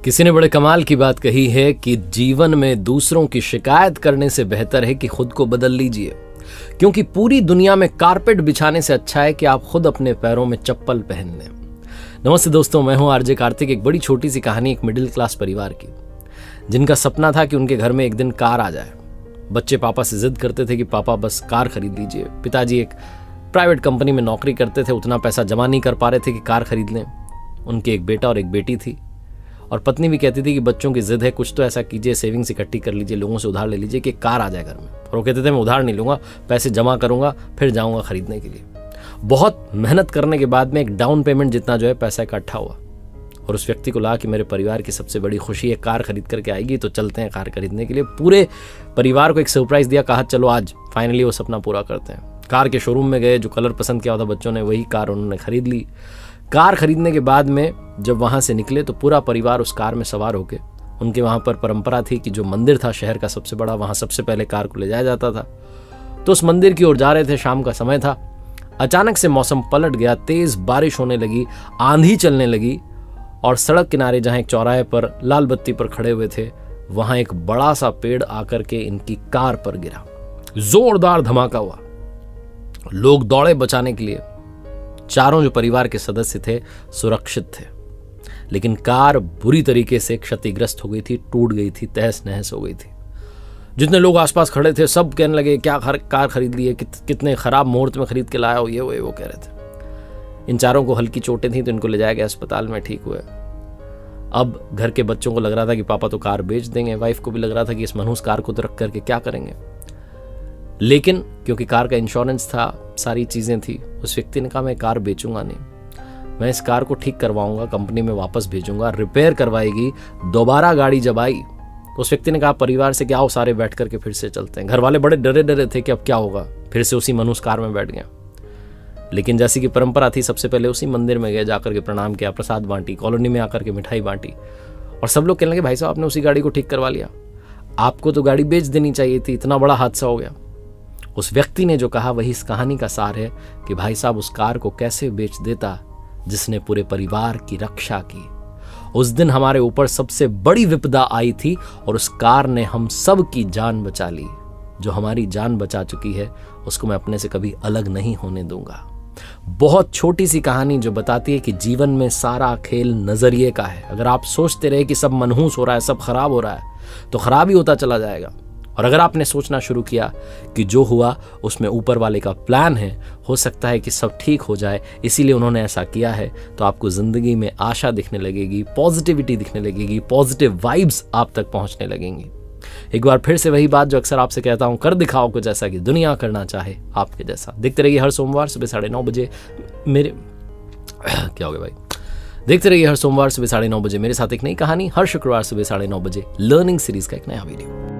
किसी ने बड़े कमाल की बात कही है कि जीवन में दूसरों की शिकायत करने से बेहतर है कि खुद को बदल लीजिए, क्योंकि पूरी दुनिया में कारपेट बिछाने से अच्छा है कि आप खुद अपने पैरों में चप्पल पहन लें। नमस्ते दोस्तों, मैं हूं आरजे कार्तिक। एक बड़ी छोटी सी कहानी एक मिडिल क्लास परिवार की, जिनका सपना था कि उनके घर में एक दिन कार आ जाए। बच्चे पापा से जिद करते थे कि पापा बस कार खरीद लीजिए। पिताजी एक प्राइवेट कंपनी में नौकरी करते थे, उतना पैसा जमा नहीं कर पा रहे थे कि कार खरीद लें। उनके एक बेटा और एक बेटी थी, और पत्नी भी कहती थी कि बच्चों की जिद है, कुछ तो ऐसा कीजिए, सेविंग्स इकट्ठी कर लीजिए, लोगों से उधार ले लीजिए कि कार आ जाए घर में। और वो कहते थे मैं उधार नहीं लूंगा, पैसे जमा करूंगा फिर जाऊंगा खरीदने के लिए। बहुत मेहनत करने के बाद में एक डाउन पेमेंट जितना जो है पैसा इकट्ठा हुआ, और उस व्यक्ति को लगा कि मेरे परिवार की सबसे बड़ी खुशी है कार खरीद करके आएगी, तो चलते हैं कार खरीदने के लिए। पूरे परिवार को एक सरप्राइज दिया, कहा चलो आज फाइनली वो सपना पूरा करते हैं। कार के शोरूम में गए, जो कलर पसंद किया था बच्चों ने वही कार उन्होंने खरीद ली। कार खरीदने के बाद में जब वहाँ से निकले तो पूरा परिवार उस कार में सवार होके, उनके वहाँ पर परंपरा थी कि जो मंदिर था शहर का सबसे बड़ा, वहाँ सबसे पहले कार को ले जाया जाता था। तो उस मंदिर की ओर जा रहे थे, शाम का समय था। अचानक से मौसम पलट गया, तेज बारिश होने लगी, आंधी चलने लगी, और सड़क किनारे जहाँ एक चौराहे पर लाल बत्ती पर खड़े हुए थे, वहाँ एक बड़ा सा पेड़ आकर के इनकी कार पर गिरा। जोरदार धमाका हुआ, लोग दौड़े बचाने के लिए। चारों जो परिवार के सदस्य थे सुरक्षित थे, लेकिन कार बुरी तरीके से क्षतिग्रस्त हो गई थी, टूट गई थी, तहस नहस हो गई थी। जितने लोग आसपास खड़े थे सब कहने लगे क्या कार खरीद ली है, कितने खराब मुहूर्त में खरीद के लाया हो, ये वो कह रहे थे। इन चारों को हल्की चोटें थी तो इनको ले जाया गया अस्पताल में, ठीक हुए। अब घर के बच्चों को लग रहा था कि पापा तो कार बेच देंगे, वाइफ को भी लग रहा था कि इस मनहूस कार को तो रख करके क्या करेंगे। लेकिन क्योंकि कार का इंश्योरेंस था, सारी चीजें थी, उस व्यक्ति ने कहा मैं कार बेचूंगा नहीं, मैं इस कार को ठीक करवाऊंगा, कंपनी में वापस भेजूंगा, रिपेयर करवाएगी। दोबारा गाड़ी जब आई तो उस व्यक्ति ने कहा परिवार से क्या हो, सारे बैठ करके फिर से चलते हैं। घर वाले बड़े डरे थे कि अब क्या होगा, फिर से उसी मनहूस कार में बैठ गया। लेकिन जैसी कि परंपरा थी, सबसे पहले उसी मंदिर में गए, जाकर के प्रणाम किया, प्रसाद बांटी, कॉलोनी में आकर के मिठाई बांटी, और सब लोग कहने लगे भाई साहब आपने उसी गाड़ी को ठीक करवा लिया, आपको तो गाड़ी बेच देनी चाहिए थी, इतना बड़ा हादसा हो गया। उस व्यक्ति ने जो कहा वही इस कहानी का सार है कि भाई साहब उस कार को कैसे बेच देता जिसने पूरे परिवार की रक्षा की। उस दिन हमारे ऊपर सबसे बड़ी विपदा आई थी और उस कार ने हम सब की जान बचा ली। जो हमारी जान बचा चुकी है उसको मैं अपने से कभी अलग नहीं होने दूंगा। बहुत छोटी सी कहानी जो बताती है कि जीवन में सारा खेल नजरिए का है। अगर आप सोचते रहे कि सब मनहूस हो रहा है, सब खराब हो रहा है, तो खराब ही होता चला जाएगा। और अगर आपने सोचना शुरू किया कि जो हुआ उसमें ऊपर वाले का प्लान है, हो सकता है कि सब ठीक हो जाए, इसीलिए उन्होंने ऐसा किया है, तो आपको जिंदगी में आशा दिखने लगेगी, पॉजिटिविटी दिखने लगेगी, पॉजिटिव वाइब्स आप तक पहुंचने लगेंगी। एक बार फिर से वही बात जो अक्सर आपसे कहता हूं, कर दिखाओ कुछ ऐसा कि दुनिया करना चाहे आपके जैसा। देखते रहिए हर सोमवार सुबह 9:30 बजे मेरे क्या हो गया भाई, देखते रहिए हर सोमवार सुबह 9:30 बजे मेरे साथ एक नई कहानी, हर शुक्रवार सुबह 9:30 बजे लर्निंग सीरीज का एक नया वीडियो।